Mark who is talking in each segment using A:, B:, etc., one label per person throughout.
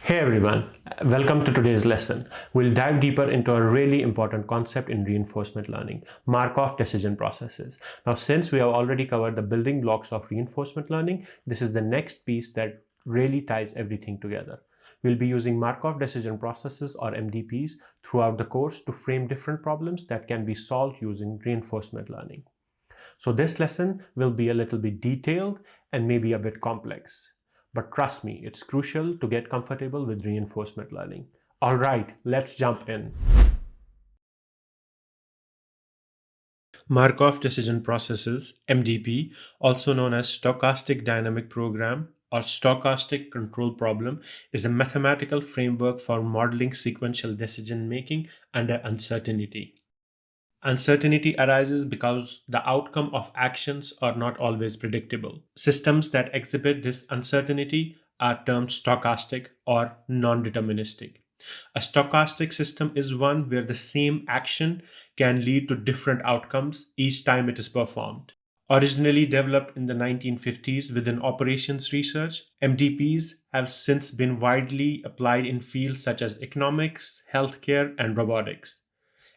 A: Hey everyone, welcome to today's lesson. We'll dive deeper into a really important concept in reinforcement learning, Markov decision processes. Now, since we have already covered the building blocks of reinforcement learning, this is the next piece that really ties everything together. We'll be using Markov decision processes or MDPs throughout the course to frame different problems that can be solved using reinforcement learning. So this lesson will be a little bit detailed and maybe a bit complex. But trust me, it's crucial to get comfortable with reinforcement learning. All right, let's jump in. Markov decision processes, MDP, also known as stochastic dynamic program or stochastic control problem, is a mathematical framework for modeling sequential decision making under uncertainty. Uncertainty arises because the outcome of actions are not always predictable. Systems that exhibit this uncertainty are termed stochastic or non-deterministic. A stochastic system is one where the same action can lead to different outcomes each time it is performed. Originally developed in the 1950s within operations research, MDPs have since been widely applied in fields such as economics, healthcare, and robotics,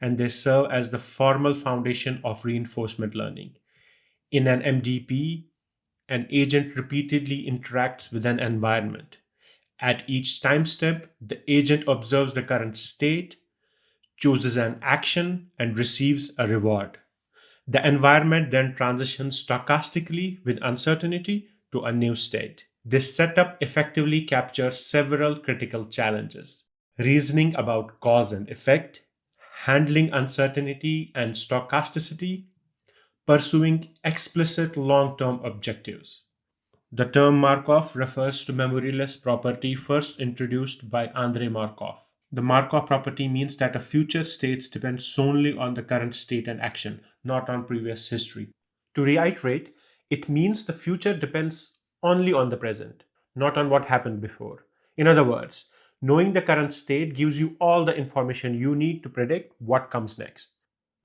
A: and they serve as the formal foundation of reinforcement learning. In an MDP, an agent repeatedly interacts with an environment. At each time step, the agent observes the current state, chooses an action, and receives a reward. The environment then transitions stochastically with uncertainty to a new state. This setup effectively captures several critical challenges: reasoning about cause and effect, handling uncertainty and stochasticity, pursuing explicit long term objectives. The term Markov refers to memoryless property first introduced by Andrei Markov. The Markov property means that a future state depends solely on the current state and action, not on previous history. To reiterate, it means the future depends only on the present, not on what happened before. In other words, knowing the current state gives you all the information you need to predict what comes next.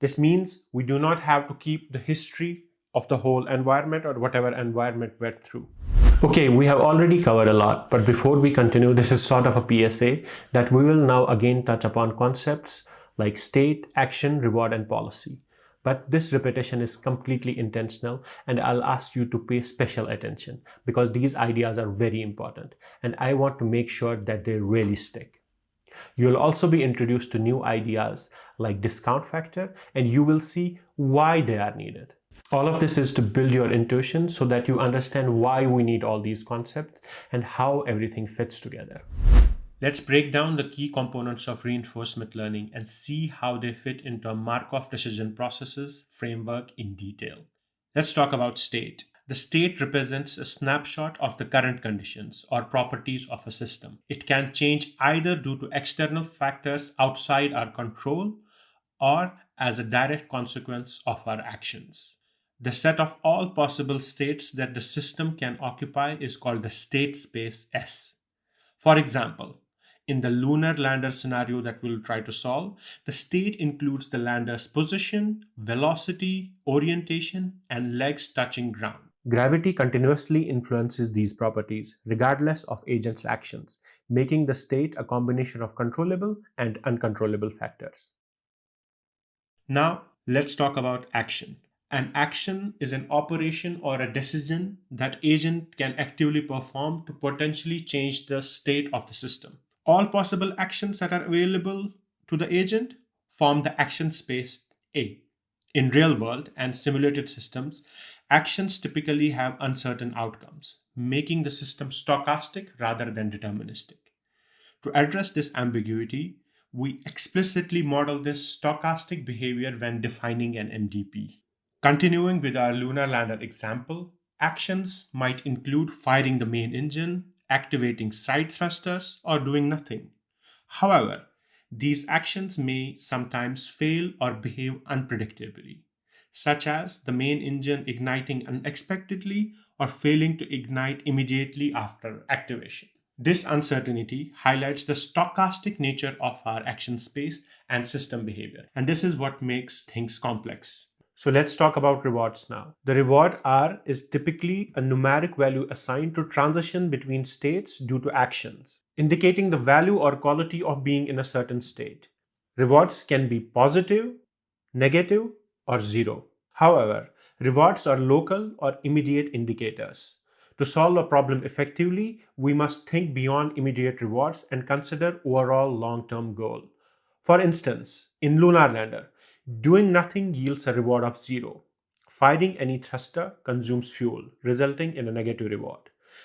A: This means we do not have to keep the history of the whole environment or whatever environment went through. Okay, we have already covered a lot, but before we continue, this is sort of a PSA that we will now again touch upon concepts like state, action, reward, and policy. But this repetition is completely intentional, and I'll ask you to pay special attention because these ideas are very important, and I want to make sure that they really stick. You'll also be introduced to new ideas like discount factor, and you will see why they are needed. All of this is to build your intuition so that you understand why we need all these concepts and how everything fits together. Let's break down the key components of reinforcement learning and see how they fit into a Markov decision processes framework in detail. Let's talk about state. The state represents a snapshot of the current conditions or properties of a system. It can change either due to external factors outside our control or as a direct consequence of our actions. The set of all possible states that the system can occupy is called the state space S. For example, in the lunar lander scenario that we'll try to solve, the state includes the lander's position, velocity, orientation, and legs touching ground. Gravity continuously influences these properties regardless of agent's actions, making the state a combination of controllable and uncontrollable factors. Now, let's talk about action. An action is an operation or a decision that agent can actively perform to potentially change the state of the system. All possible actions that are available to the agent form the action space A. In real world and simulated systems, actions typically have uncertain outcomes, making the system stochastic rather than deterministic. To address this ambiguity, we explicitly model this stochastic behavior when defining an MDP. Continuing with our lunar lander example, actions might include firing the main engine, activating side thrusters, or doing nothing. However, these actions may sometimes fail or behave unpredictably, such as the main engine igniting unexpectedly or failing to ignite immediately after activation. This uncertainty highlights the stochastic nature of our action space and system behavior, and this is what makes things complex. So let's talk about rewards now. The reward R is typically a numeric value assigned to transition between states due to actions, indicating the value or quality of being in a certain state. Rewards can be positive, negative, or zero. However, rewards are local or immediate indicators. To solve a problem effectively, we must think beyond immediate rewards and consider overall long-term goal. For instance, in Lunar Lander, doing nothing yields a reward of zero. Firing any thruster consumes fuel, resulting in a negative reward.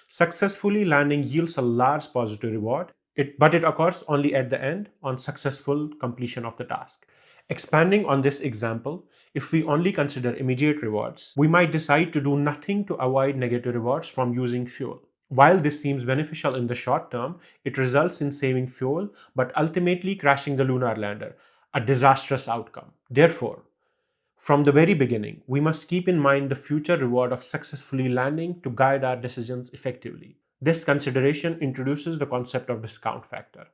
A: Successfully landing yields a large positive reward, but it occurs only at the end on successful completion of the task. Expanding on this example, if we only consider immediate rewards, we might decide to do nothing to avoid negative rewards from using fuel. While this seems beneficial in the short term, it results in saving fuel but ultimately crashing the lunar lander, a disastrous outcome. Therefore, from the very beginning, we must keep in mind the future reward of successfully landing to guide our decisions effectively. This consideration introduces the concept of discount factor.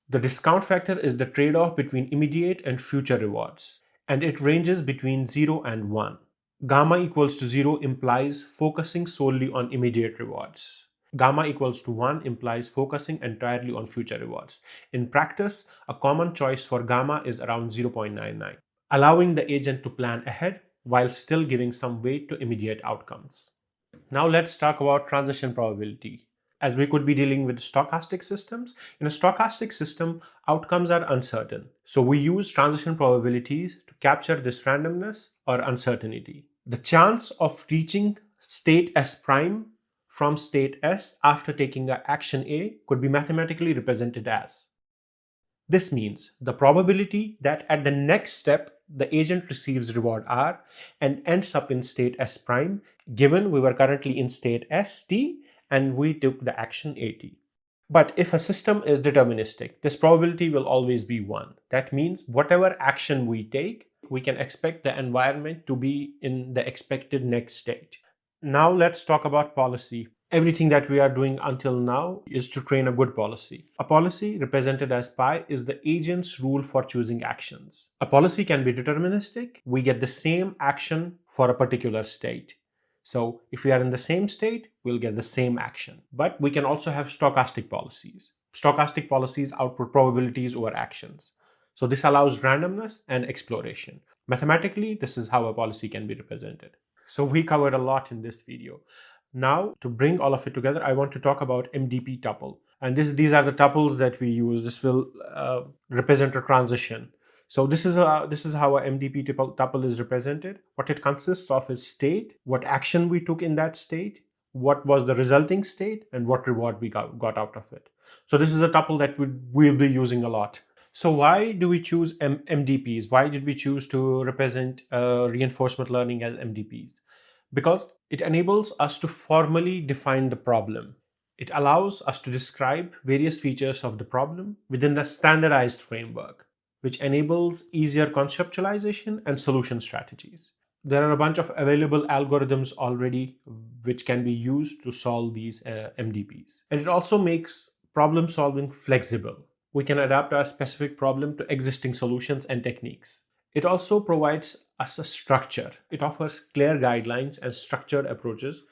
A: The discount factor is the trade off between immediate and future rewards, and it ranges between 0 and 1. Gamma equals to 0 implies focusing solely on immediate rewards. Gamma equals to 1 implies focusing entirely on future rewards. In practice, a common choice for gamma is around 0.99, allowing the agent to plan ahead while still giving some weight to immediate outcomes. Now let's talk about transition probability. As we could be dealing with stochastic systems, in a stochastic system, outcomes are uncertain. So we use transition probabilities to capture this randomness or uncertainty. The chance of reaching state S prime from state S after taking action A could be mathematically represented as. This means the probability that at the next step the agent receives reward R and ends up in state S prime, given we were currently in state ST and we took the action AT. But if a system is deterministic, this probability will always be 1. That means whatever action we take, we can expect the environment to be in the expected next state. Now let's talk about policy. Everything that we are doing until now is to train a good policy. A policy, represented as pi, is the agent's rule for choosing actions. A policy can be deterministic. We get the same action for a particular state. So if we are in the same state, we'll get the same action. But we can also have stochastic policies. Stochastic policies output probabilities over actions. So this allows randomness and exploration. Mathematically, this is how a policy can be represented. So we covered a lot in this video. Now, to bring all of it together, I want to talk about MDP tuple. And these are the tuples that we use. This will represent a transition. So this is how a MDP tuple is represented. What it consists of is state, what action we took in that state, what was the resulting state, and what reward we got out of it. So this is a tuple that we'll be using a lot. So why do we choose MDPs? Why did we choose to represent reinforcement learning as MDPs? Because it enables us to formally define the problem. It allows us to describe various features of the problem within a standardized framework, which enables easier conceptualization and solution strategies. There are a bunch of available algorithms already which can be used to solve these MDPs. And it also makes problem solving flexible. We can adapt our specific problem to existing solutions and techniques. It also provides us a structure. It offers clear guidelines and structured approaches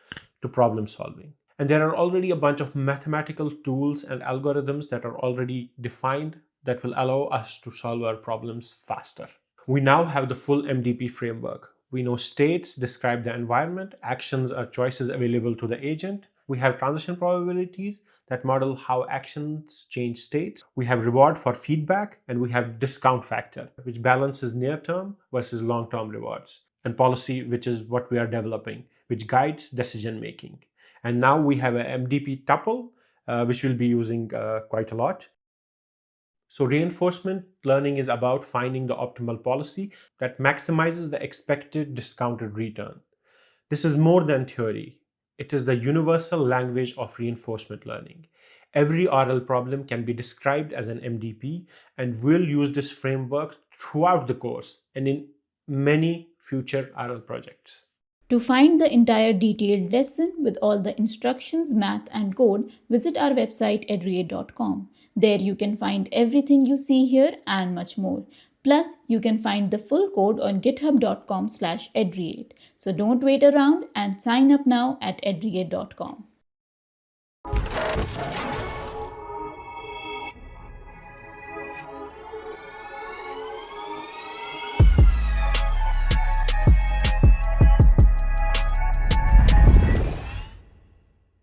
A: to problem solving. And there are already a bunch of mathematical tools and algorithms that are already defined that will allow us to solve our problems faster. We now have the full MDP framework. We know states describe the environment, actions are choices available to the agent. We have transition probabilities that model how actions change states. We have reward for feedback, and we have discount factor, which balances near-term versus long-term rewards, and policy, which is what we are developing, which guides decision making. And now we have a MDP tuple, which we'll be using quite a lot. So reinforcement learning is about finding the optimal policy that maximizes the expected discounted return. This is more than theory. It is the universal language of reinforcement learning. Every RL problem can be described as an MDP, and we'll use this framework throughout the course and in many future RL projects.
B: To find the entire detailed lesson with all the instructions, math, and code, visit our website edreate.com. There you can find everything you see here and much more. Plus, you can find the full code on github.com/edreate. So don't wait around and sign up now at edreate.com.